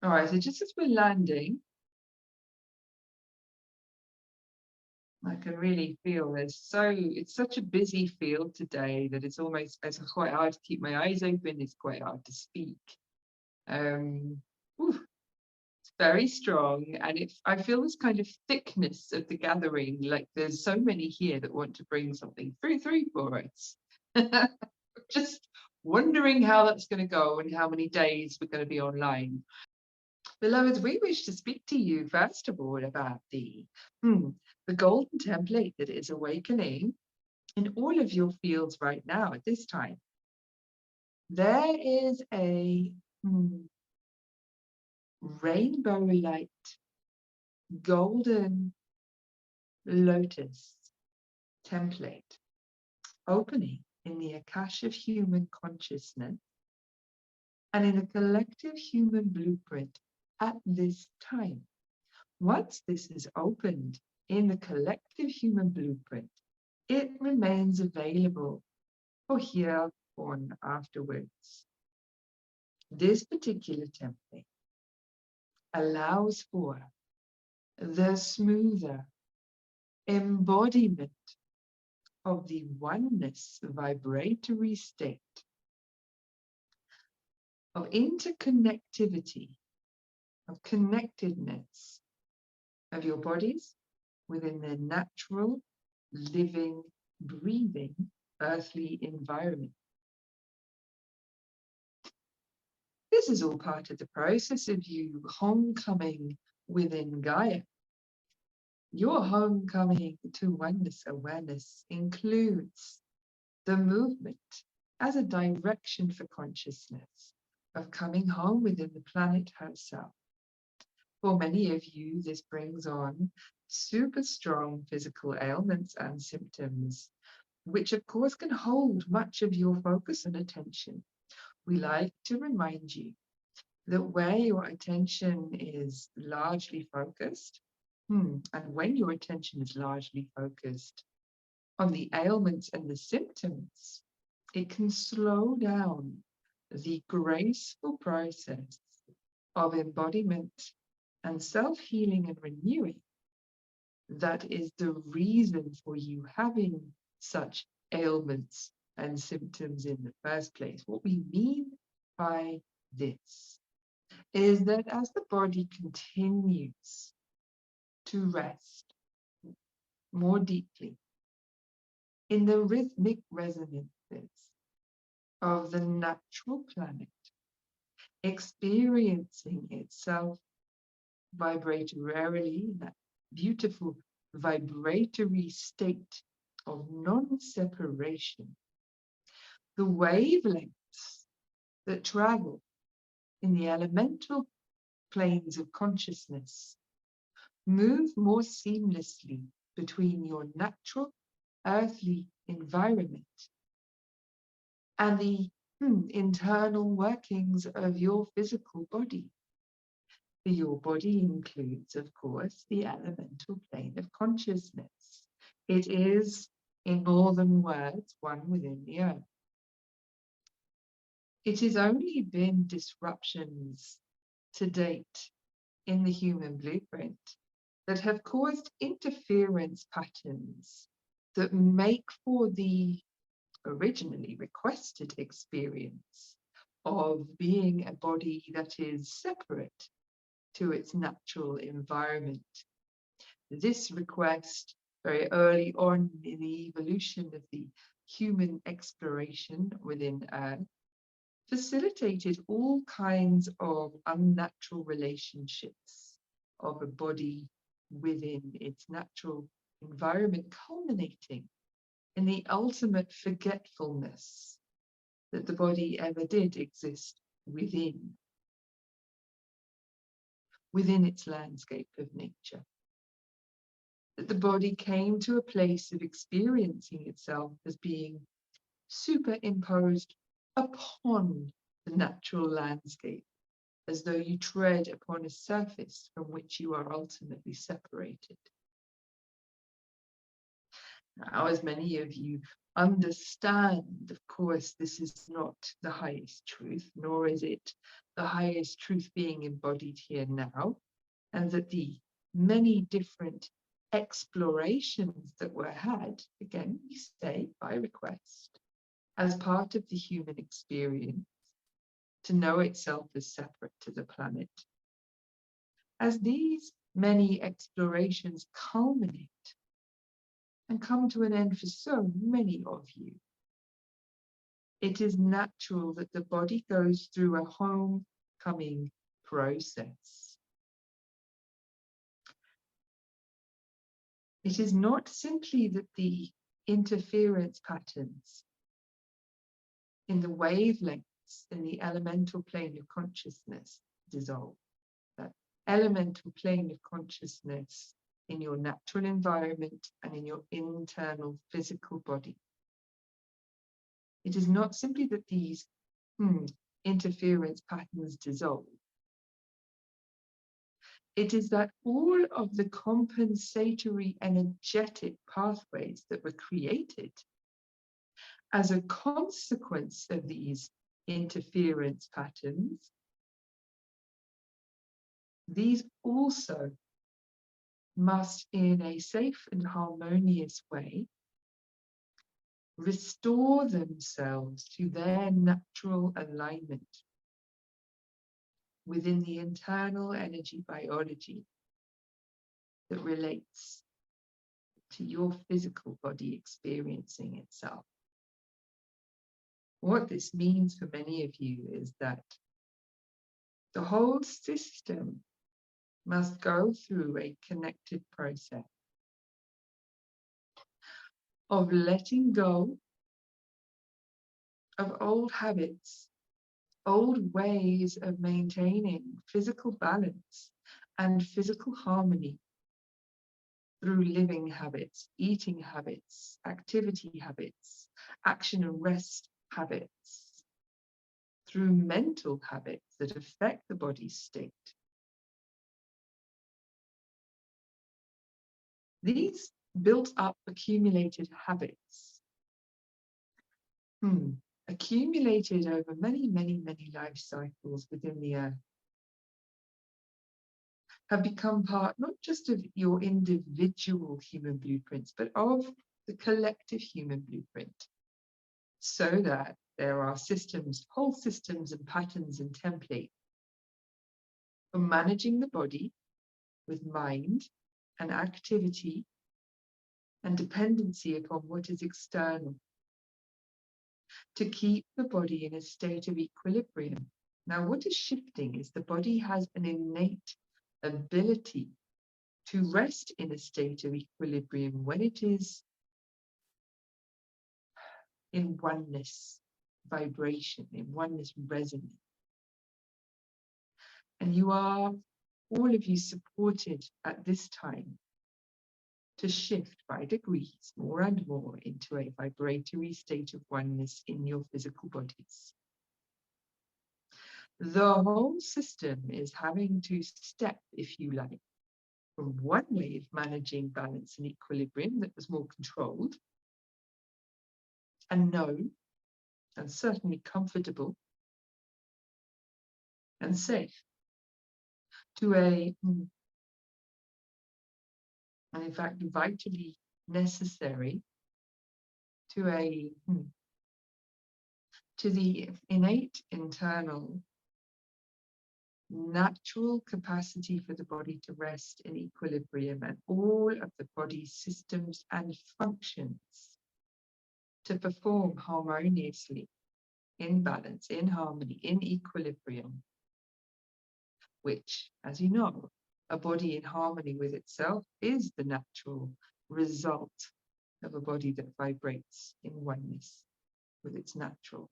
All right, so just as we're landing, I can really feel it's such a busy field today that it's quite hard to keep my eyes open. It's quite hard to speak. Um, whew, it's very strong, and I feel this kind of thickness of the gathering. Like there's so many here that want to bring something through for us. Just wondering how that's going to go and how many days we're going to be online. Beloveds, we wish to speak to you first of all about the golden template that is awakening in all of your fields right now at this time. There is a rainbow light, golden lotus template opening in the Akash of human consciousness and in the collective human blueprint at this time. Once this is opened in the collective human blueprint, it remains available for here on afterwards. This particular template allows for the smoother embodiment of the oneness vibratory state of interconnectivity, of connectedness of your bodies within their natural, living, breathing, earthly environment. This is all part of the process of you homecoming within Gaia. Your homecoming to oneness awareness includes the movement as a direction for consciousness of coming home within the planet herself. For many of you, this brings on super strong physical ailments and symptoms, which of course can hold much of your focus and attention. We like to remind you that where your attention is largely focused, and when your attention is largely focused on the ailments and the symptoms, it can slow down the graceful process of embodiment and self-healing and renewing. That is the reason for you having such ailments and symptoms in the first place. What we mean by this is that as the body continues to rest more deeply in the rhythmic resonances of the natural planet, experiencing itself vibratorily in that beautiful vibratory state of non-separation, the wavelengths that travel in the elemental planes of consciousness move more seamlessly between your natural earthly environment and the internal workings of your physical body. Your body includes, of course, the elemental plane of consciousness. It is, in more than words, one within the earth. It has only been disruptions to date in the human blueprint that have caused interference patterns that make for the originally requested experience of being a body that is separate to its natural environment. This request, very early on in the evolution of the human exploration within Earth, facilitated all kinds of unnatural relationships of a body within its natural environment, culminating in the ultimate forgetfulness that the body ever did exist within its landscape of nature. That the body came to a place of experiencing itself as being superimposed upon the natural landscape, as though you tread upon a surface from which you are ultimately separated. Now, as many of you Understand, of course, this is not the highest truth, nor is it the highest truth being embodied here now, and that the many different explorations that were had, again, we say by request, as part of the human experience, to know itself as separate to the planet. As these many explorations culminate and come to an end for so many of you, it is natural that the body goes through a homecoming process. It is not simply that the interference patterns in the wavelengths in the elemental plane of consciousness dissolve. That elemental plane of consciousness in your natural environment and in your internal physical body. It is not simply that these interference patterns dissolve. It is that all of the compensatory energetic pathways that were created as a consequence of these interference patterns, these also must, in a safe and harmonious way, restore themselves to their natural alignment within the internal energy biology that relates to your physical body experiencing itself. What this means for many of you is that the whole system must go through a connected process of letting go of old habits, old ways of maintaining physical balance and physical harmony through living habits, eating habits, activity habits, action and rest habits, through mental habits that affect the body's state. These built up accumulated habits, accumulated over many, many, many life cycles within the earth, have become part not just of your individual human blueprints, but of the collective human blueprint, so that there are systems, whole systems and patterns and templates for managing the body with mind and activity and dependency upon what is external, to keep the body in a state of equilibrium. Now, what is shifting is the body has an innate ability to rest in a state of equilibrium when it is in oneness vibration, in oneness resonance. And you are, all of you, supported at this time to shift by degrees more and more into a vibratory state of oneness in your physical bodies. The whole system is having to step, if you like, from one way of managing balance and equilibrium that was more controlled and known and certainly comfortable and safe, to a, and in fact vitally necessary, to a, to the innate internal natural capacity for the body to rest in equilibrium and all of the body's systems and functions to perform harmoniously, in balance, in harmony, in equilibrium, which, as you know, a body in harmony with itself is the natural result of a body that vibrates in oneness with its natural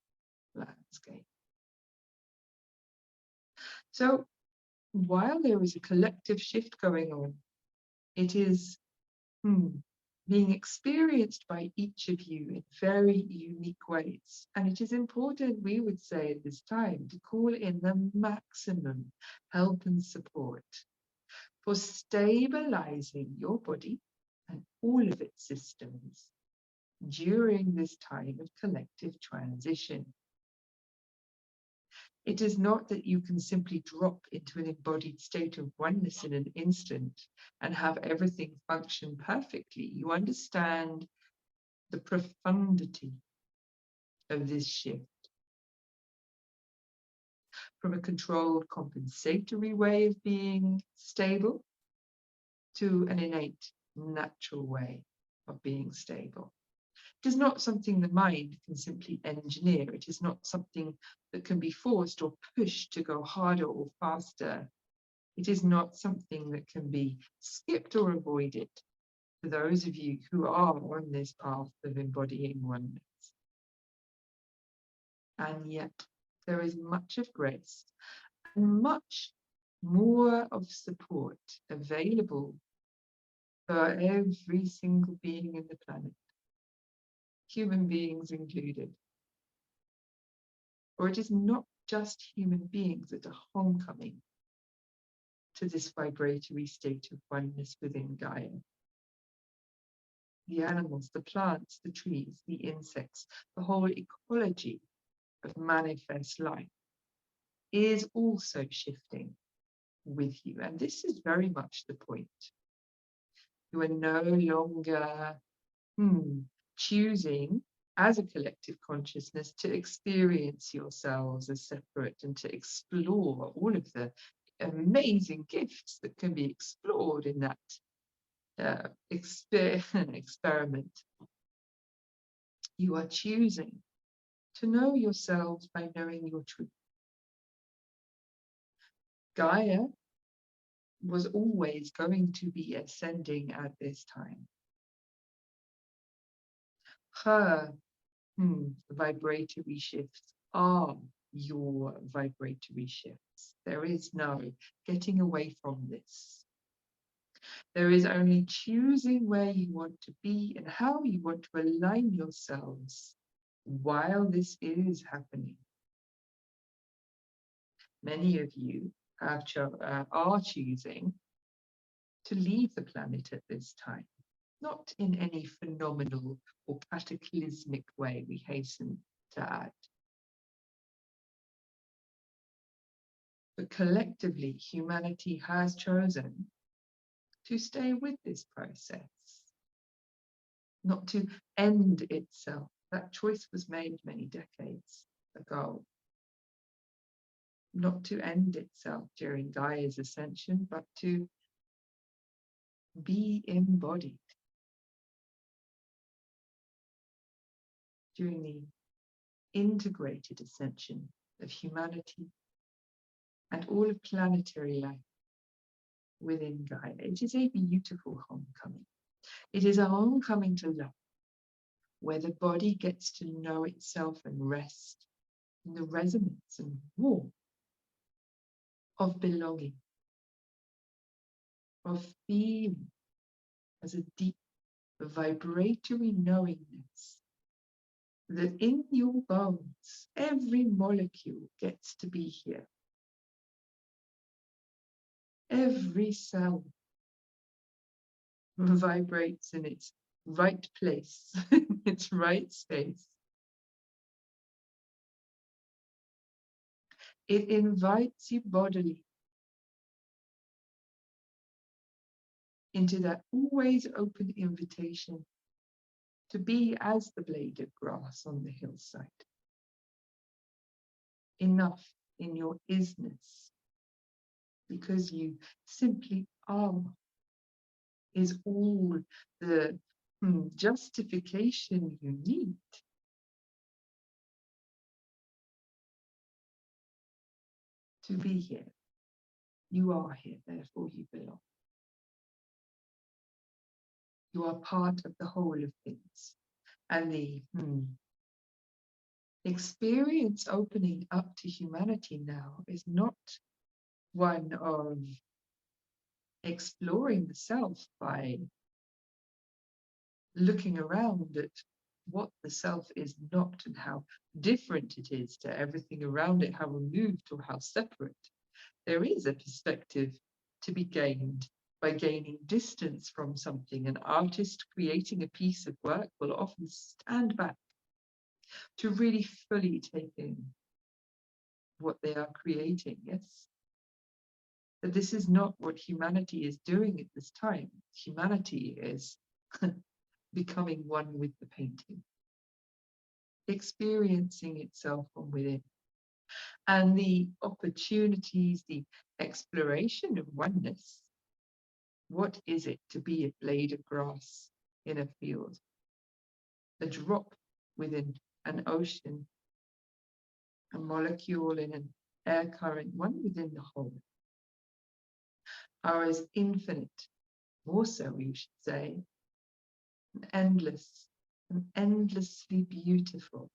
landscape. So while there is a collective shift going on, it is being experienced by each of you in very unique ways. And it is important, we would say at this time, to call in the maximum help and support for stabilizing your body and all of its systems during this time of collective transition. It is not that you can simply drop into an embodied state of oneness in an instant and have everything function perfectly. You understand the profundity of this shift from a controlled compensatory way of being stable to an innate natural way of being stable. It is not something the mind can simply engineer. It is not something that can be forced or pushed to go harder or faster. It is not something that can be skipped or avoided for those of you who are on this path of embodying oneness. And yet there is much of grace and much more of support available for every single being in the planet, human beings included. For it is not just human beings that are homecoming to this vibratory state of oneness within Gaia. The animals, the plants, the trees, the insects, the whole ecology of manifest life is also shifting with you. And this is very much the point. You are no longer choosing as a collective consciousness to experience yourselves as separate and to explore all of the amazing gifts that can be explored in that experiment. You are choosing to know yourselves by knowing your truth. Gaia was always going to be ascending at this time. Her vibratory shifts are your vibratory shifts. There is no getting away from this. There is only choosing where you want to be and how you want to align yourselves while this is happening. Many of you are choosing to leave the planet at this time, not in any phenomenal or cataclysmic way, we hasten to add. But collectively, humanity has chosen to stay with this process, not to end itself. That choice was made many decades ago. Not to end itself during Gaia's ascension, but to be embodied during the integrated ascension of humanity and all of planetary life within Gaia. It is a beautiful homecoming. It is a homecoming to love, where the body gets to know itself and rest in the resonance and warmth of belonging, of feeling as a deep vibratory knowingness that in your bones, every molecule gets to be here. Every cell vibrates in its right place, in its right space. It invites you bodily into that always open invitation to be as the blade of grass on the hillside. Enough in your isness, because you simply are, is all the justification you need to be here. You are here, therefore you belong. You are part of the whole of things. And the experience opening up to humanity now is not one of exploring the self by looking around at what the self is not and how different it is to everything around it, how removed or how separate. There is a perspective to be gained by gaining distance from something. An artist creating a piece of work will often stand back to really fully take in what they are creating, yes? But this is not what humanity is doing at this time. Humanity is becoming one with the painting, experiencing itself from within. And the opportunities, the exploration of oneness. What is it to be a blade of grass in a field? A drop within an ocean, a molecule in an air current, one within the whole. Are as infinite, more so you should say, and endless, and endlessly beautiful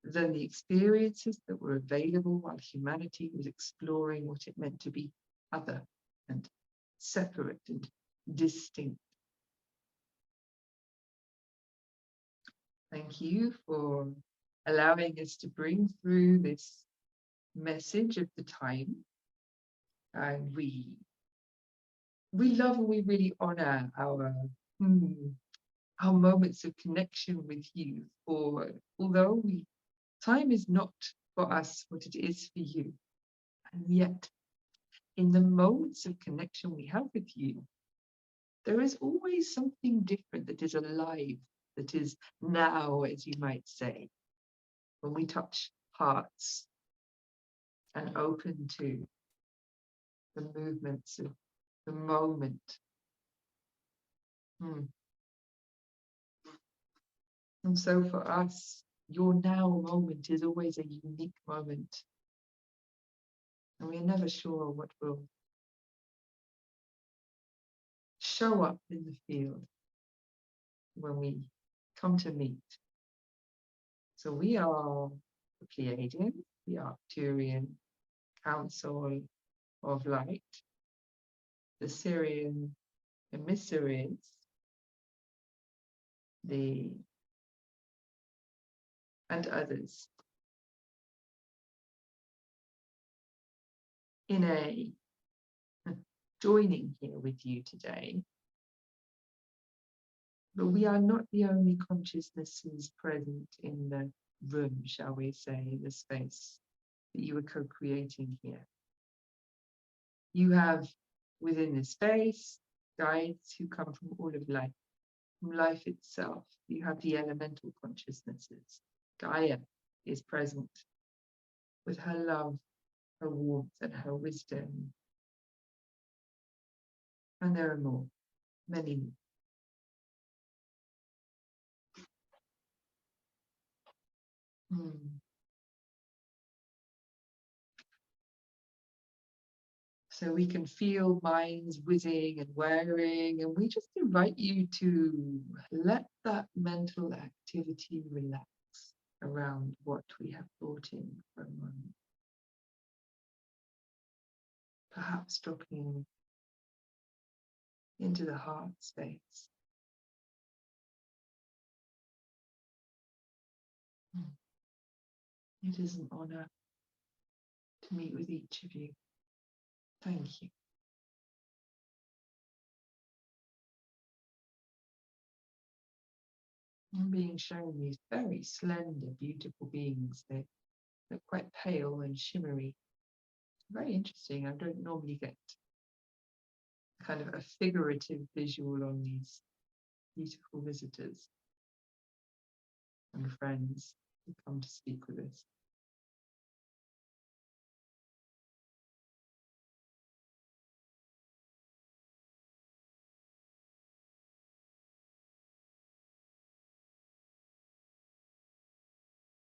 than the experiences that were available while humanity was exploring what it meant to be other and separate and distinct. Thank you for allowing us to bring through this message of the time. And we love and we really honor our moments of connection with you. For although time is not for us what it is for you, and yet in the moments of connection we have with you, there is always something different that is alive, that is now, as you might say, when we touch hearts and open to the movements of the moment. And so for us, your now moment is always a unique moment. And we're never sure what will show up in the field when we come to meet. So we are the Pleiadian, the Arcturian Council of Light, the Syrian emissaries, and others in a joining here with you today. But we are not the only consciousnesses present in the room, shall we say, the space that you are co-creating here. You have within the space guides who come from all of life, from life itself. You have the elemental consciousnesses. Gaia is present with her love, her warmth, and her wisdom. And there are more, many more. So we can feel minds whizzing and whirring, and we just invite you to let that mental activity relax around what we have brought in for a moment. Perhaps dropping into the heart space. It is an honor to meet with each of you. Thank you. I'm being shown these very slender, beautiful beings. They're quite pale and shimmery. Very interesting. I don't normally get kind of a figurative visual on these beautiful visitors and friends who come to speak with us.